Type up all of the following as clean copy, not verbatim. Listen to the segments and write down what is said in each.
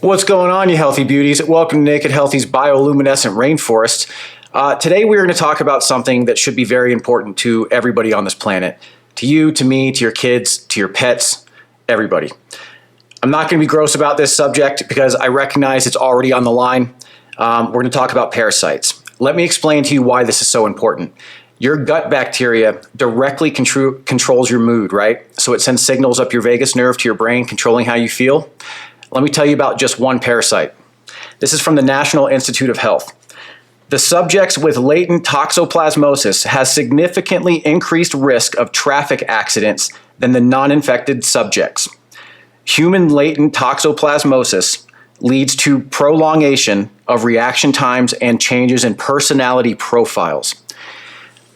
What's going on, you healthy beauties? Welcome to Naked Healthy's bioluminescent rainforest. Today we're going to talk about something that should be very important to everybody on this planet. To you, to me, to your kids, to your pets, everybody. I'm not going to be gross about this subject because I recognize it's already on the line. We're going to talk about parasites. Let me explain to you why this is so important. Your gut bacteria directly controls your mood, right? So it sends signals up your vagus nerve to your brain, controlling how you feel. Let me tell you about just one parasite. This is from the National Institute of Health. The subjects with latent toxoplasmosis has significantly increased risk of traffic accidents than the non-infected subjects. Human latent toxoplasmosis leads to prolongation of reaction times and changes in personality profiles.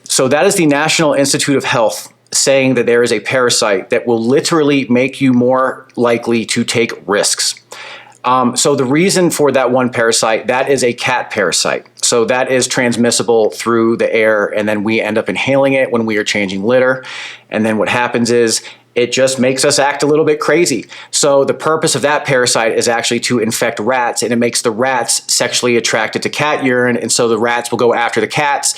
So that is the National Institute of Health saying that there is a parasite that will literally make you more likely to take risks. So the reason for that one parasite, that is a cat parasite. So that is transmissible through the air, and then we end up inhaling it when we are changing litter. And then what happens is it just makes us act a little bit crazy. So the purpose of that parasite is actually to infect rats, and it makes the rats sexually attracted to cat urine, and so the rats will go after the cats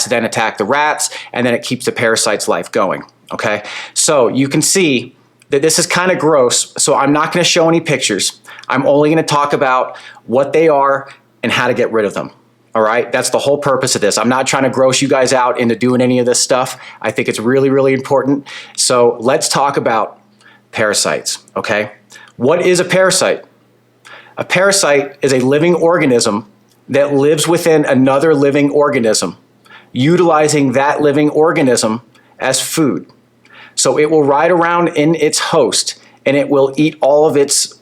then attack the rats, and then it keeps the parasite's life going, okay? So you can see that this is kind of gross, so I'm not gonna show any pictures. I'm only gonna talk about what they are and how to get rid of them. All right, that's the whole purpose of this. I'm not trying to gross you guys out into doing any of this stuff. I think it's really, really important. So let's talk about parasites, okay? What is a parasite? A parasite is a living organism that lives within another living organism, utilizing that living organism as food. So it will ride around in its host, and it will eat all of its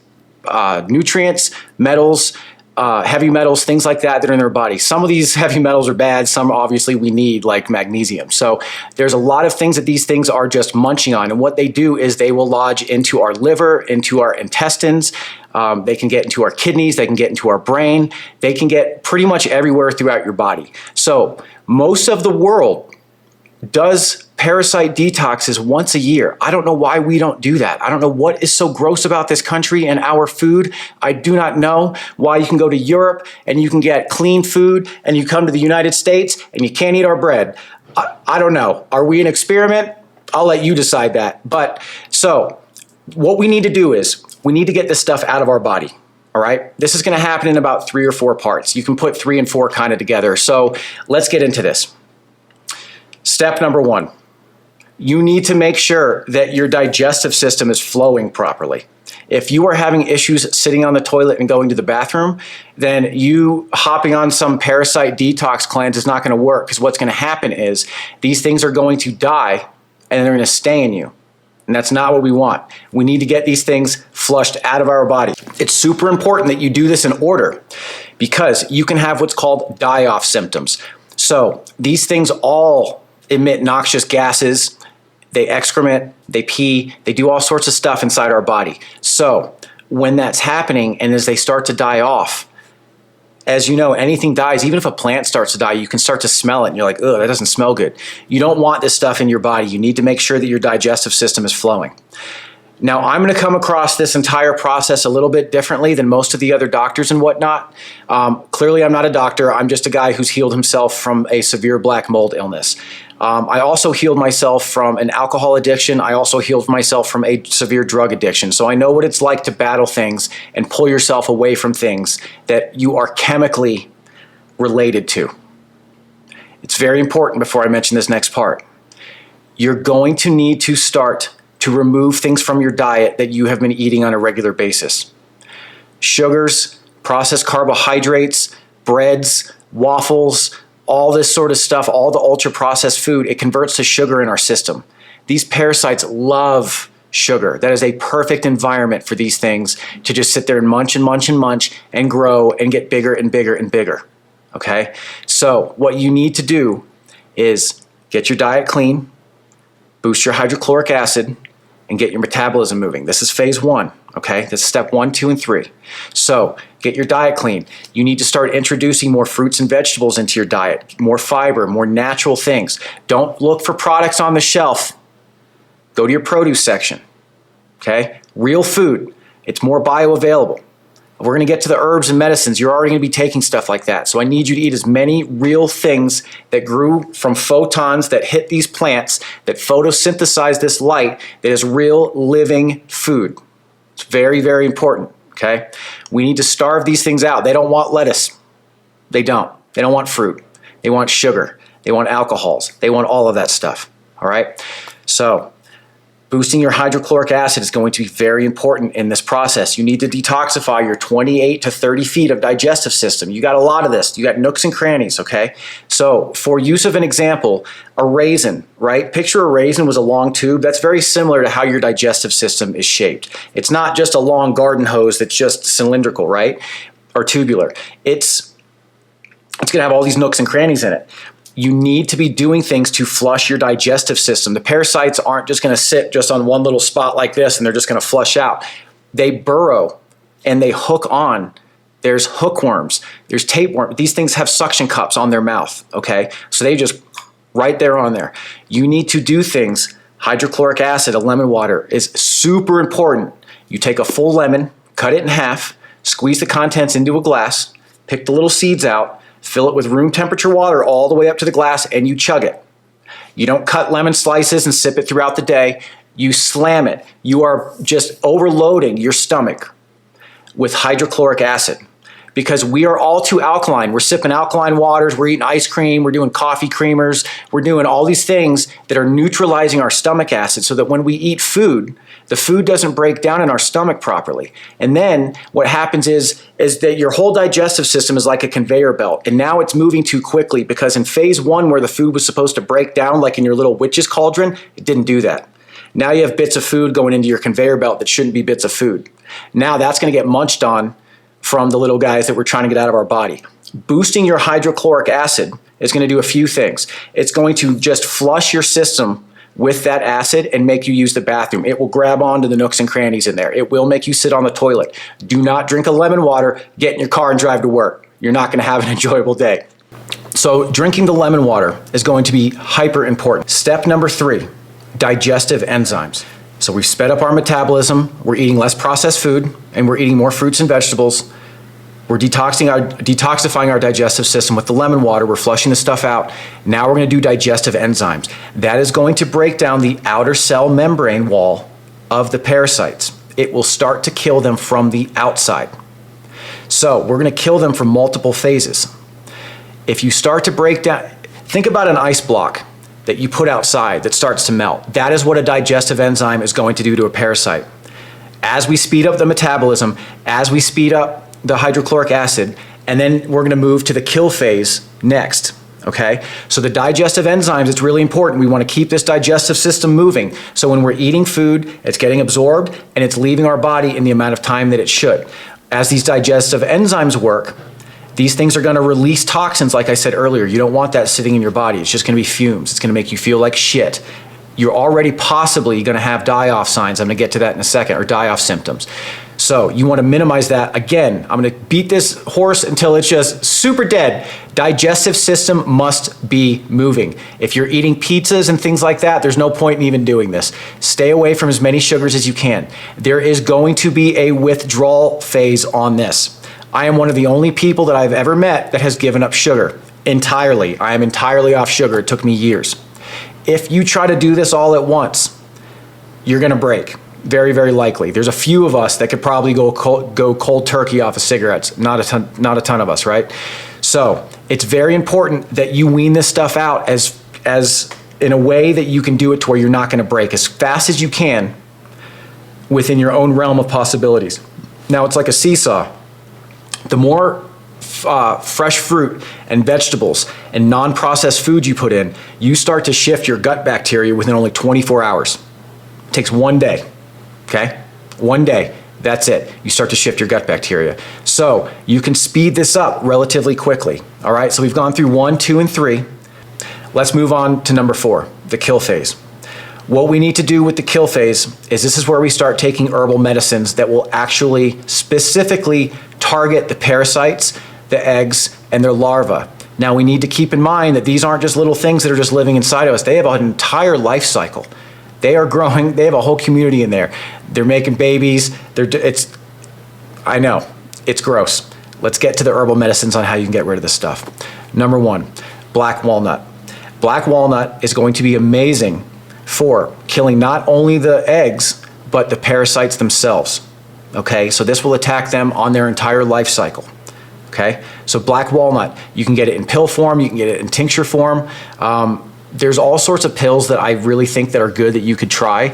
nutrients, metals, heavy metals, things like that are in their body. Some of these heavy metals are bad. Some obviously we need, like magnesium. So there's a lot of things that these things are just munching on. And what they do is they will lodge into our liver, into our intestines. They can get into our kidneys. They can get into our brain. They can get pretty much everywhere throughout your body. So most of the world does parasite detoxes once a year. I don't know why we don't do that. I don't know what is so gross about this country and our food. I do not know why you can go to Europe and you can get clean food, and you come to the United States and you can't eat our bread. I don't know. Are we an experiment? I'll let you decide that. But so what we need to do is we need to get this stuff out of our body. All right. This is going to happen in about 3 or 4 parts. You can put 3 and 4 kind of together. So let's get into this. Step number 1. You need to make sure that your digestive system is flowing properly. If you are having issues sitting on the toilet and going to the bathroom, then you hopping on some parasite detox cleanse is not going to work, because what's going to happen is these things are going to die and they're going to stay in you. And that's not what we want. We need to get these things flushed out of our body. It's super important that you do this in order, because you can have what's called die-off symptoms. So these things all emit noxious gases. They excrement, they pee, they do all sorts of stuff inside our body. So when that's happening and as they start to die off, as you know, anything dies. Even if a plant starts to die, you can start to smell it and you're like, oh, that doesn't smell good. You don't want this stuff in your body. You need to make sure that your digestive system is flowing. Now, I'm going to come across this entire process a little bit differently than most of the other doctors and whatnot. Clearly, I'm not a doctor. I'm just a guy who's healed himself from a severe black mold illness. I also healed myself from an alcohol addiction. I also healed myself from a severe drug addiction. So I know what it's like to battle things and pull yourself away from things that you are chemically related to. It's very important before I mention this next part. You're going to need to start to remove things from your diet that you have been eating on a regular basis. Sugars, processed carbohydrates, breads, waffles, all this sort of stuff, all the ultra-processed food, it converts to sugar in our system. These parasites love sugar. That is a perfect environment for these things to just sit there and munch and munch and munch and grow and get bigger and bigger and bigger, okay? So what you need to do is get your diet clean, boost your hydrochloric acid, and get your metabolism moving. This is phase 1, okay? This is step 1, 2, and 3. So get your diet clean. You need to start introducing more fruits and vegetables into your diet, more fiber, more natural things. Don't look for products on the shelf. Go to your produce section, okay? Real food. It's more bioavailable. We're going to get to the herbs and medicines. You're already going to be taking stuff like that. So I need you to eat as many real things that grew from photons that hit these plants, that photosynthesize this light, that is real living food. It's very, very important, okay? We need to starve these things out. They don't want lettuce. They don't. They don't want fruit. They want sugar. They want alcohols. They want all of that stuff, all right? So boosting your hydrochloric acid is going to be very important in this process. You need to detoxify your 28 to 30 feet of digestive system. You got a lot of this. You got nooks and crannies, okay? So for use of an example, a raisin, right? Picture a raisin was a long tube. That's very similar to how your digestive system is shaped. It's not just a long garden hose that's just cylindrical, right? Or tubular. It's going to have all these nooks and crannies in it. You need to be doing things to flush your digestive system. The parasites aren't just going to sit just on one little spot like this and they're just going to flush out. They burrow and they hook on. There's hookworms, there's tapeworms. These things have suction cups on their mouth, okay? So they just right there on there. You need to do things. Hydrochloric acid, a lemon water, is super important. You take a full lemon, cut it in half, squeeze the contents into a glass, pick the little seeds out, fill it with room temperature water all the way up to the glass, and you chug it. You don't cut lemon slices and sip it throughout the day. You slam it. You are just overloading your stomach with hydrochloric acid because we are all too alkaline. We're sipping alkaline waters. We're eating ice cream. We're doing coffee creamers. We're doing all these things that are neutralizing our stomach acid so that when we eat food, the food doesn't break down in our stomach properly. And then what happens is that your whole digestive system is like a conveyor belt. And now it's moving too quickly because in phase one where the food was supposed to break down like in your little witch's cauldron, it didn't do that. Now you have bits of food going into your conveyor belt that shouldn't be bits of food. Now that's going to get munched on from the little guys that we're trying to get out of our body. Boosting your hydrochloric acid is going to do a few things. It's going to just flush your system with that acid and make you use the bathroom. It will grab onto the nooks and crannies in there. It will make you sit on the toilet. Do not drink a lemon water, get in your car and drive to work. You're not going to have an enjoyable day. So drinking the lemon water is going to be hyper important. Step number 3, digestive enzymes. So we've sped up our metabolism, we're eating less processed food, and we're eating more fruits and vegetables. We're detoxifying our digestive system with the lemon water. We're flushing the stuff out. Now we're going to do digestive enzymes. That is going to break down the outer cell membrane wall of the parasites. It will start to kill them from the outside. So we're going to kill them from multiple phases. If you start to break down, think about an ice block that you put outside that starts to melt. That is what a digestive enzyme is going to do to a parasite. As we speed up the metabolism, as we speed up the hydrochloric acid, and then we're going to move to the kill phase next, okay? So the digestive enzymes, it's really important. We want to keep this digestive system moving. So when we're eating food, it's getting absorbed and it's leaving our body in the amount of time that it should. As these digestive enzymes work, these things are going to release toxins, like I said earlier. You don't want that sitting in your body. It's just going to be fumes. It's going to make you feel like shit. You're already possibly going to have die-off signs. I'm going to get to that in a second, or die-off symptoms. So you want to minimize that. Again, I'm going to beat this horse until it's just super dead. Digestive system must be moving. If you're eating pizzas and things like that, there's no point in even doing this. Stay away from as many sugars as you can. There is going to be a withdrawal phase on this. I am one of the only people that I've ever met that has given up sugar entirely. I am entirely off sugar. It took me years. If you try to do this all at once, you're going to break. Very, very likely. There's a few of us that could probably go cold turkey off of cigarettes. Not a ton of us, right? So it's very important that you wean this stuff out as in a way that you can do it to where you're not going to break as fast as you can within your own realm of possibilities. Now it's like a seesaw. The more fresh fruit and vegetables and non-processed food you put in, you start to shift your gut bacteria within only 24 hours. It takes one day, okay? One day, that's it. You start to shift your gut bacteria. So you can speed this up relatively quickly, all right? So we've gone through 1, 2, and 3. Let's move on to number 4, the kill phase. What we need to do with the kill phase is this is where we start taking herbal medicines that will actually specifically target the parasites, the eggs, and their larvae. Now we need to keep in mind that these aren't just little things that are just living inside of us. They have an entire life cycle. They are growing. They have a whole community in there. They're making babies. I know. It's gross. Let's get to the herbal medicines on how you can get rid of this stuff. Number one, black walnut. Black walnut is going to be amazing for killing not only the eggs, but the parasites themselves. Okay, so this will attack them on their entire life cycle. Okay, so black walnut, you can get it in pill form, you can get it in tincture form. There's all sorts of pills that I really think that are good that you could try.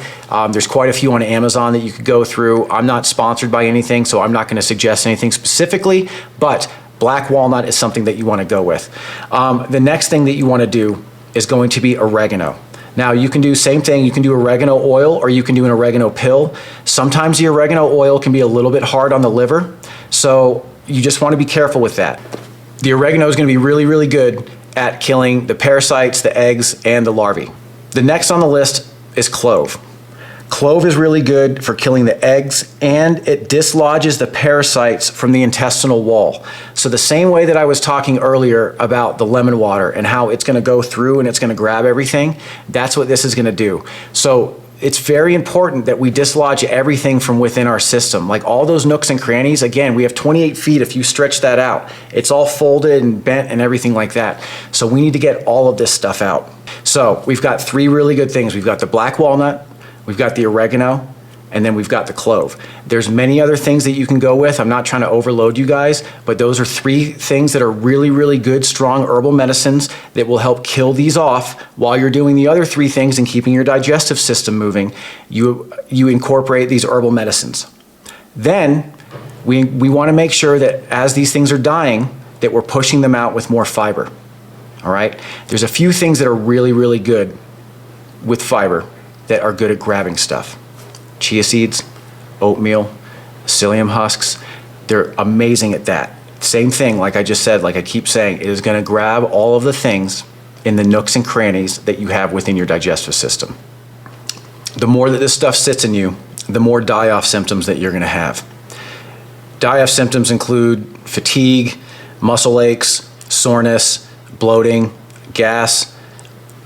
There's quite a few on Amazon that you could go through. I'm not sponsored by anything, so I'm not going to suggest anything specifically, but black walnut is something that you want to go with. The next thing that you want to do is going to be oregano. Now you can do same thing, you can do oregano oil or you can do an oregano pill. Sometimes the oregano oil can be a little bit hard on the liver, so you just want to be careful with that. The oregano is going to be really, really good at killing the parasites, the eggs, and the larvae. The next on the list is clove. Clove is really good for killing the eggs, and it dislodges the parasites from the intestinal wall. So the same way that I was talking earlier about the lemon water and how it's going to go through and it's going to grab everything, that's what this is going to do. So it's very important that we dislodge everything from within our system. Like all those nooks and crannies, again, we have 28 feet if you stretch that out. It's all folded and bent and everything like that. So we need to get all of this stuff out. So we've got three really good things. We've got the black walnut, we've got the oregano, and then we've got the clove. There's many other things that you can go with. I'm not trying to overload you guys, but those are three things that are really, really good, strong herbal medicines that will help kill these off while you're doing the other three things and keeping your digestive system moving. You incorporate these herbal medicines. Then we want to make sure that as these things are dying, that we're pushing them out with more fiber. All right? There's a few things that are really, really good with fiber that are good at grabbing stuff. Chia seeds, oatmeal, psyllium husks, they're amazing at that. Same thing, like I just said, like I keep saying, it is going to grab all of the things in the nooks and crannies that you have within your digestive system. The more that this stuff sits in you, the more die-off symptoms that you're going to have. Die-off symptoms include fatigue, muscle aches, soreness, bloating, gas,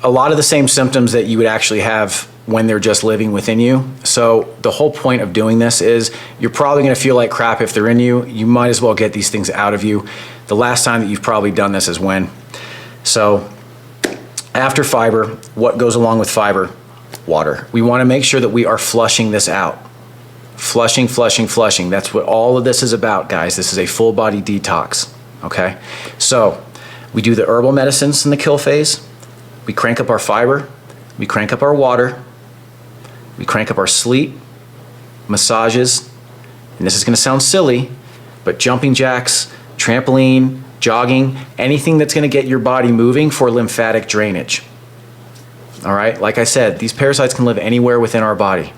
a lot of the same symptoms that you would actually have when they're just living within you. So the whole point of doing this is you're probably going to feel like crap if they're in you. You might as well get these things out of you. The last time that you've probably done this is when. So after fiber, what goes along with fiber? Water. We want to make sure that we are flushing this out. Flushing, flushing, flushing. That's what all of this is about, guys. This is a full body detox. Okay? So we do the herbal medicines in the kill phase. We crank up our fiber. We crank up our water. We crank up our sleep, massages, and this is going to sound silly, but jumping jacks, trampoline, jogging, anything that's going to get your body moving for lymphatic drainage. All right, like I said, these parasites can live anywhere within our body.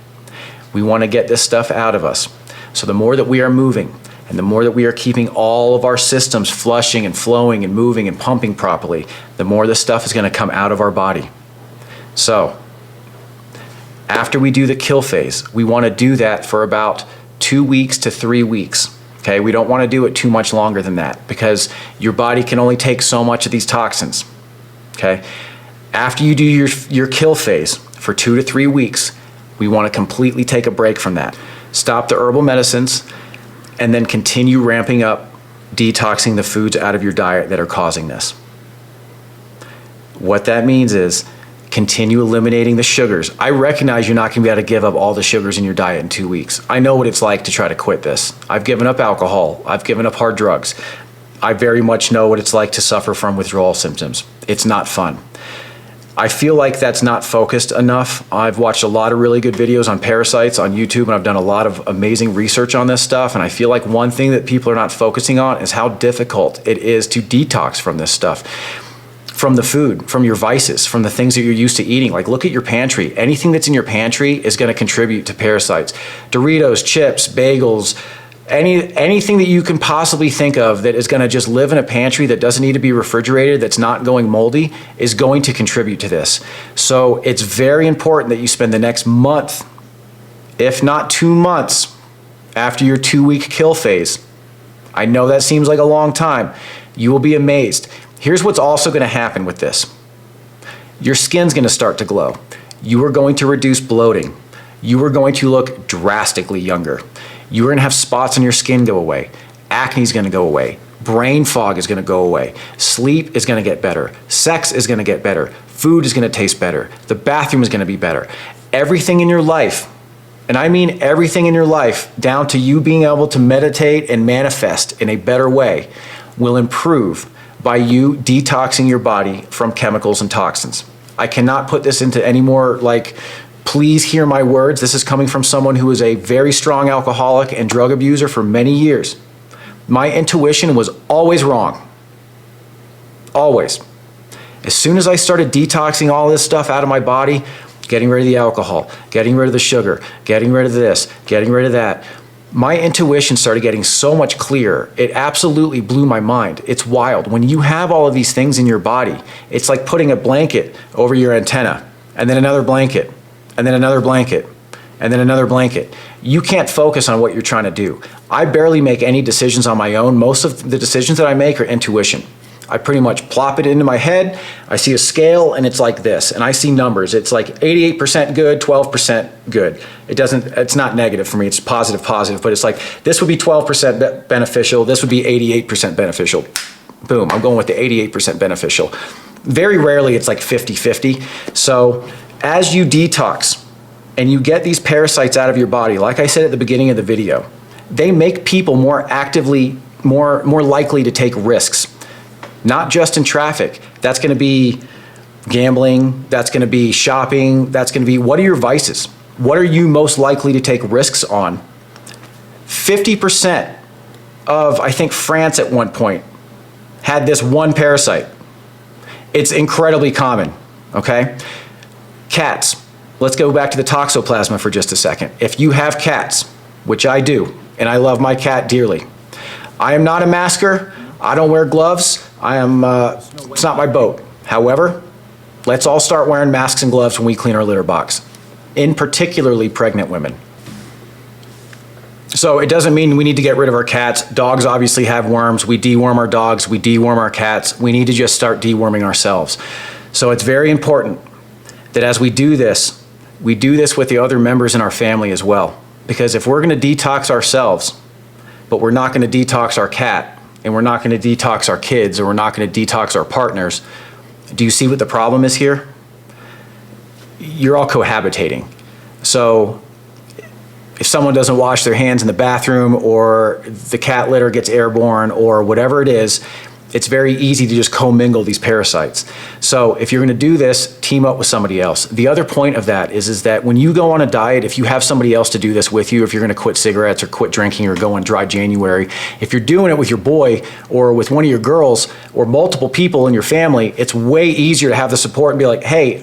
We want to get this stuff out of us. So the more that we are moving and the more that we are keeping all of our systems flushing and flowing and moving and pumping properly, the more this stuff is going to come out of our body. So after we do the kill phase, we want to do that for about 2 weeks to 3 weeks. Okay, we don't want to do it too much longer than that because your body can only take so much of these toxins. Okay, after you do your kill phase for 2 to 3 weeks, we want to completely take a break from that. Stop the herbal medicines and then continue ramping up detoxing the foods out of your diet that are causing this. What that means is continue eliminating the sugars. I recognize you're not going to be able to give up all the sugars in your diet in 2 weeks. I know what it's like to try to quit this. I've given up alcohol. I've given up hard drugs. I very much know what it's like to suffer from withdrawal symptoms. It's not fun. I feel like that's not focused enough. I've watched a lot of really good videos on parasites on YouTube, and I've done a lot of amazing research on this stuff, and I feel like one thing that people are not focusing on is how difficult it is to detox from this stuff. From the food, from your vices, from the things that you're used to eating. Like look at your pantry. Anything that's in your pantry is going to contribute to parasites. Doritos, chips, bagels, anything that you can possibly think of that is going to just live in a pantry that doesn't need to be refrigerated, that's not going moldy, is going to contribute to this. So it's very important that you spend the next month, if not 2 months, after your 2-week kill phase. I know that seems like a long time. You will be amazed. Here's what's also going to happen with this. Your skin's going to start to glow. You are going to reduce bloating. You are going to look drastically younger. You are going to have spots on your skin go away. Acne is going to go away. Brain fog is going to go away. Sleep is going to get better. Sex is going to get better. Food is going to taste better. The bathroom is going to be better. Everything in your life, and I mean everything in your life, down to you being able to meditate and manifest in a better way, will improve by you detoxing your body from chemicals and toxins. I cannot put this into any more, like, please hear my words. This is coming from someone who is a very strong alcoholic and drug abuser for many years. My intuition was always wrong. Always. As soon as I started detoxing all this stuff out of my body, getting rid of the alcohol, getting rid of the sugar, getting rid of this, getting rid of that, my intuition started getting so much clearer. It absolutely blew my mind. It's wild. When you have all of these things in your body, it's like putting a blanket over your antenna, and then another blanket, and then another blanket, and then another blanket. You can't focus on what you're trying to do. I barely make any decisions on my own. Most of the decisions that I make are intuition. I pretty much plop it into my head. I see a scale and it's like this, and I see numbers. It's like 88% good, 12% good. It's not negative for me, it's positive, but it's like, this would be 12% beneficial, this would be 88% beneficial. Boom, I'm going with the 88% beneficial. Very rarely it's like 50-50. So as you detox and you get these parasites out of your body, like I said at the beginning of the video, they make people more likely to take risks. Not just in traffic. That's going to be gambling, that's going to be shopping, that's going to be, what are your vices? What are you most likely to take risks on? 50% of, I think, France at one point had this one parasite. It's incredibly common, okay? Cats. Let's go back to the Toxoplasma for just a second. If you have cats, which I do, and I love my cat dearly, I am not a masker, I don't wear gloves, it's not my boat. However, let's all start wearing masks and gloves when we clean our litter box, in particularly pregnant women. So it doesn't mean we need to get rid of our cats. Dogs obviously have worms. We deworm our dogs, we deworm our cats. We need to just start deworming ourselves. So it's very important that as we do this with the other members in our family as well. Because if we're gonna detox ourselves, but we're not gonna detox our cat, and we're not going to detox our kids, or we're not going to detox our partners, do you see what the problem is here? You're all cohabitating. So if someone doesn't wash their hands in the bathroom, or the cat litter gets airborne, or whatever it is, it's very easy to just commingle these parasites. So if you're going to do this, team up with somebody else. The other point of that is that when you go on a diet, if you have somebody else to do this with you, if you're going to quit cigarettes or quit drinking or go on dry January, if you're doing it with your boy or with one of your girls or multiple people in your family, it's way easier to have the support and be like, hey,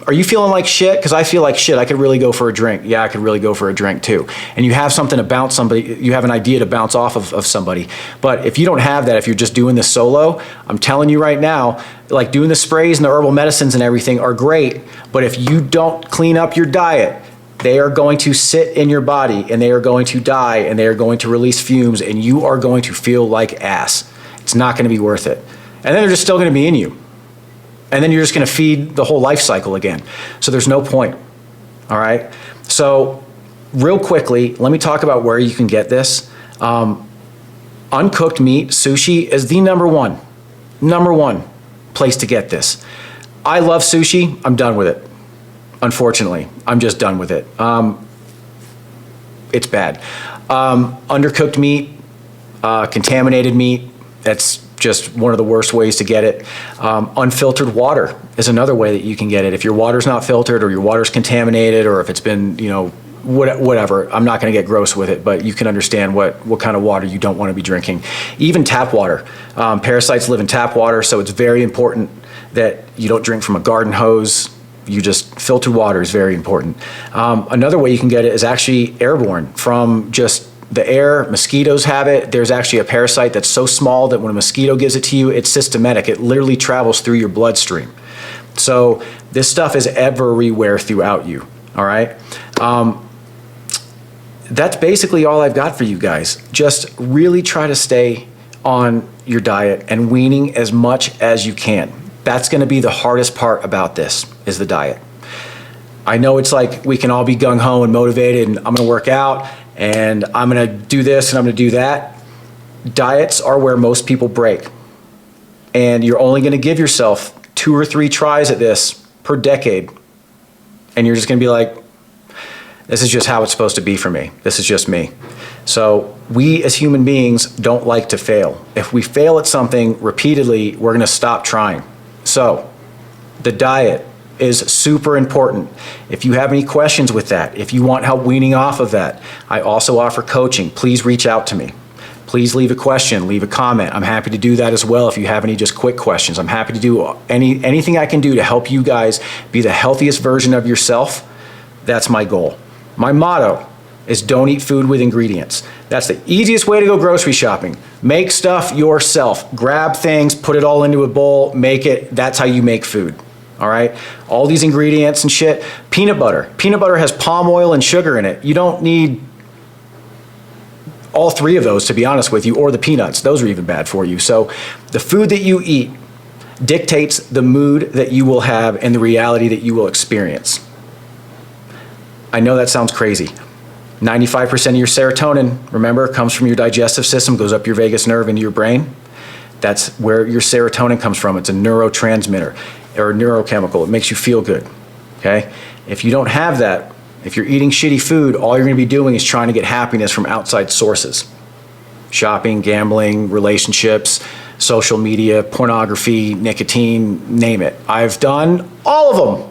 are you feeling like shit? Because I feel like shit. I could really go for a drink. Yeah, I could really go for a drink too. And you have something to bounce somebody, you have an idea to bounce off of somebody. But if you don't have that, if you're just doing this solo, I'm telling you right now, like doing the sprays and the herbal medicines and everything are great. But if you don't clean up your diet, they are going to sit in your body and they are going to die and they are going to release fumes and you are going to feel like ass. It's not going to be worth it. And then they're just still going to be in you. And then you're just going to feed the whole life cycle again. So there's no point. All right. So real quickly, let me talk about where you can get this. Uncooked meat, sushi is the number one place to get this. I love sushi. I'm done with it. Unfortunately, I'm just done with it. It's bad. Undercooked meat, contaminated meat, that's just one of the worst ways to get it. Unfiltered water is another way that you can get it. If your water's not filtered or your water's contaminated or if it's been, whatever, I'm not gonna get gross with it, but you can understand what kind of water you don't wanna be drinking. Even tap water. Parasites live in tap water, so it's very important that you don't drink from a garden hose. You just, filtered water is very important. Another way you can get it is actually airborne from just the air. Mosquitoes have it. There's actually a parasite that's so small that when a mosquito gives it to you, it's systematic. It literally travels through your bloodstream. So this stuff is everywhere throughout you, all right? That's basically all I've got for you guys. Just really try to stay on your diet and weaning as much as you can. That's gonna be the hardest part about this, is the diet. I know it's like we can all be gung-ho and motivated and I'm gonna work out and I'm gonna do this and I'm gonna do that. Diets are where most people break. And you're only going to give yourself 2 or 3 tries at this per decade. And you're just going to be like, this is just how it's supposed to be for me. This is just me. So we as human beings don't like to fail. If we fail at something repeatedly, we're going to stop trying. So the diet is super important. If you have any questions with that, if you want help weaning off of that, I also offer coaching. Please reach out to me. Please leave a question, leave a comment. I'm happy to do that as well if you have any just quick questions. I'm happy to do anything I can do to help you guys be the healthiest version of yourself. That's my goal. My motto is don't eat food with ingredients. That's the easiest way to go grocery shopping. Make stuff yourself. Grab things, put it all into a bowl, make it. That's how you make food. All right? All these ingredients and shit. Peanut butter. Peanut butter has palm oil and sugar in it. You don't need all 3 of those, to be honest with you, or the peanuts. Those are even bad for you. So the food that you eat dictates the mood that you will have and the reality that you will experience. I know that sounds crazy. 95% of your serotonin, remember, comes from your digestive system, goes up your vagus nerve into your brain. That's where your serotonin comes from. It's a neurotransmitter or a neurochemical. It makes you feel good, okay? If you don't have that, if you're eating shitty food, all you're going to be doing is trying to get happiness from outside sources. Shopping, gambling, relationships, social media, pornography, nicotine, name it. I've done all of them.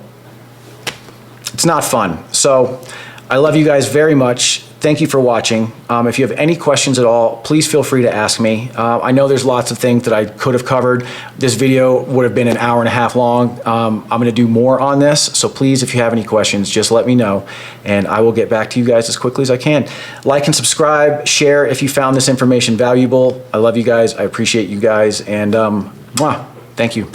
It's not fun. So I love you guys very much. Thank you for watching. If you have any questions at all, please feel free to ask me. I know there's lots of things that I could have covered. This video would have been an hour and a half long. I'm going to do more on this. So please, if you have any questions, just let me know and I will get back to you guys as quickly as I can. Like and subscribe, share if you found this information valuable. I love you guys. I appreciate you guys. And thank you.